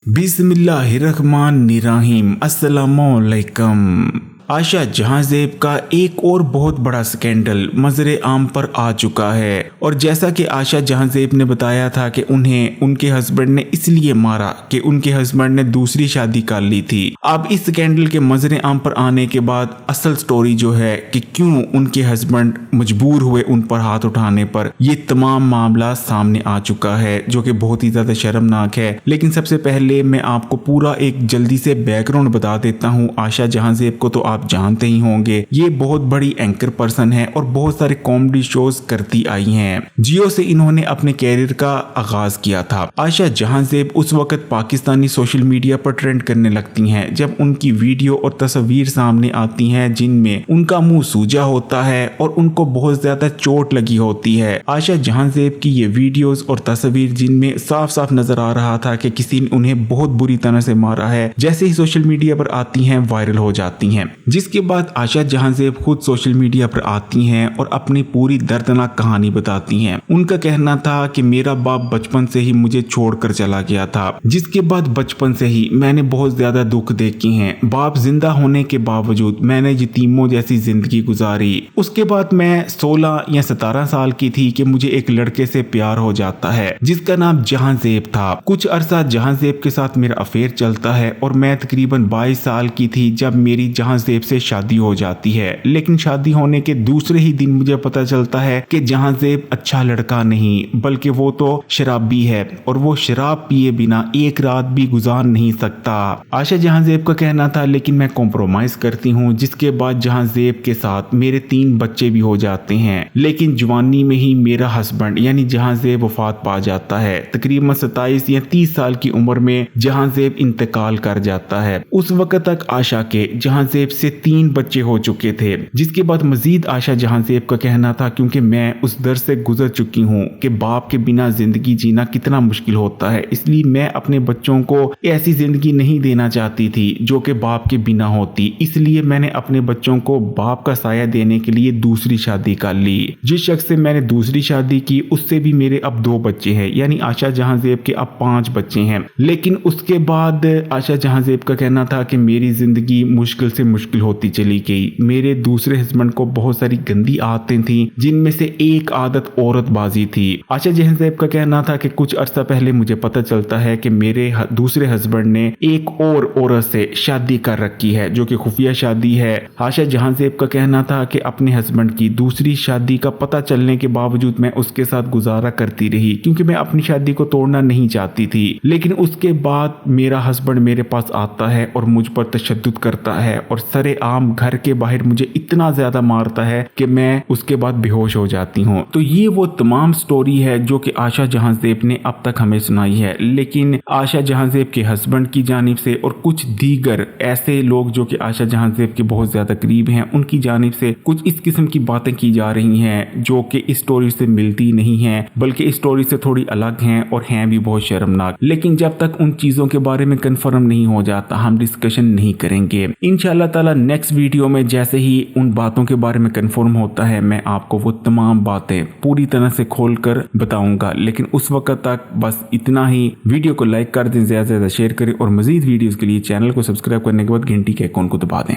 बिस्मिल्लाहिर्रहमानिर्रहीम। अस्सलामुअलैकुम। आशा जहांज़ेब का एक और बहुत बड़ा स्कैंडल मज़र आम पर आ चुका है और जैसा कि आशा जहांज़ेब ने बताया था कि उन्हें उनके हस्बैंड ने इसलिए मारा कि उनके हस्बैंड ने दूसरी शादी कर ली थी। अब इस स्कैंडल के मज़र आम पर आने के बाद असल स्टोरी जो है कि क्यों उनके हस्बैंड मजबूर हुए उन पर हाथ उठाने पर, ये तमाम मामला सामने आ चुका है जो कि बहुत ही ज़्यादा शर्मनाक है। लेकिन सबसे पहले मैं आपको पूरा एक जल्दी से बैकग्राउंड बता देता हूँ। आशा जहांज़ेब को तो आप जानते ही होंगे, ये बहुत बड़ी एंकर पर्सन है और बहुत सारे कॉमेडी शोज करती आई हैं। जियो से इन्होंने अपने कैरियर का आगाज किया था। आशा जहांज़ेब उस वक्त पाकिस्तानी सोशल मीडिया पर ट्रेंड करने लगती हैं जब उनकी वीडियो और तस्वीर सामने आती हैं जिनमें उनका मुंह सूजा होता है और उनको बहुत ज्यादा चोट लगी होती है। आशा जहांज़ेब की ये वीडियोस और तस्वीर जिनमें साफ साफ नजर आ रहा था कि किसी ने उन्हें बहुत बुरी तरह से मारा है, जैसे ही सोशल मीडिया पर आती हैं वायरल हो जाती हैं। जिसके बाद आशा जहांज़ेब खुद सोशल मीडिया पर आती हैं और अपनी पूरी दर्दनाक कहानी बताती हैं। उनका कहना था कि मेरा बाप बचपन से ही मुझे छोड़कर चला गया था, जिसके बाद बचपन से ही मैंने बहुत ज्यादा दुख देखे हैं। बाप जिंदा होने के बावजूद मैंने यतीमों जैसी जिंदगी गुजारी। उसके बाद मैं 16 या 17 साल की थी कि मुझे एक लड़के से प्यार हो जाता है जिसका नाम जहांज़ेब था। कुछ अरसा जहांज़ेब के साथ मेरा अफेयर चलता है और मैं तकरीबन 22 साल की थी जब मेरी जहांज़ेब से शादी हो जाती है। लेकिन शादी होने के दूसरे ही दिन मुझे पता चलता है कि जहांज़ेब अच्छा लड़का नहीं बल्कि वो तो शराबी है और वो शराब पिए बिना एक रात भी गुजार नहीं सकता। आशा जहांज़ेब का कहना था लेकिन मैं कॉम्प्रोमाइज करती हूँ, जिसके बाद जहांज़ेब के साथ मेरे 3 बच्चे भी हो जाते हैं। लेकिन जवानी में ही मेरा हस्बैंड यानी जहांज़ेब वफात पा जाता है। तकरीबन 27 या 30 साल की उम्र में जहांज़ेब इंतकाल कर जाता है। उस वक्त तक आशा के जहांज़ेब से 3 बच्चे हो चुके थे। जिसके बाद मजीद आशा जहांज़ेब का कहना था क्योंकि मैं उस दर से गुजर चुकी हूँ कि बाप के बिना जिंदगी जीना कितना मुश्किल होता है, इसलिए मैं अपने बच्चों को ऐसी जिंदगी नहीं देना चाहती थी जो कि बाप के बिना होती। इसलिए मैंने अपने बच्चों को बाप का साया देने के लिए दूसरी शादी कर ली। जिस शख्स से मैंने दूसरी शादी की उससे भी मेरे अब 2 बच्चे हैं, यानी आशा जहांज़ेब के अब 5 बच्चे हैं। लेकिन उसके बाद आशा जहांज़ेब का कहना था कि मेरी जिंदगी मुश्किल से मुश्किल होती चली गई। मेरे दूसरे हस्बैंड को बहुत सारी गंदी आदतें थी जिनमें से एक आदत औरतबाजी थी। आशा जहांज़ेब का कहना था कि कुछ अरसा पहले मुझे पता चलता है कि मेरे दूसरे हस्बैंड ने एक और औरत से शादी कर रखी है जो कि खुफिया शादी है। आशा जहांज़ेब का कहना था कि अपने हस्बैंड की दूसरी शादी का पता चलने के बावजूद मैं उसके साथ गुजारा करती रही क्योंकि मैं अपनी शादी को तोड़ना नहीं चाहती थी। लेकिन उसके बाद मेरा हस्बैंड मेरे पास आता है और मुझ पर तशद्दुद करता है और सरेआम घर के बाहर मुझे इतना ज्यादा मारता है कि मैं उसके बाद बेहोश हो जाती हूँ। तो ये वो तमाम स्टोरी है जो कि आशा जहांज़ेब ने अब तक हमें सुनाई है। लेकिन आशा जहांज़ेब के हस्बैंड की जानिब से और कुछ दीगर ऐसे लोग जो कि आशा जहांज़ेब के बहुत ज्यादा करीब हैं उनकी जानिब से कुछ इस किस्म की बातें की जा रही हैं जो कि इस स्टोरी से मिलती नहीं है बल्कि इस स्टोरी से थोड़ी अलग हैं और हैं भी बहुत शर्मनाक। लेकिन जब तक उन चीजों के बारे में कंफर्म नहीं हो जाता हम डिस्कशन नहीं करेंगे। इंशाल्लाह ताला नेक्स्ट वीडियो में जैसे ही उन बातों के बारे में कंफर्म होता है मैं आपको वो तमाम बातें पूरी तरह से खोलकर बताऊंगा। लेकिन उस वक्त तक बस इतना ही। वीडियो को लाइक कर दें, ज्यादा से ज्यादा शेयर करें और मजीद वीडियोस के लिए चैनल को सब्सक्राइब करने के बाद घंटी के आइकॉन को दबा दें।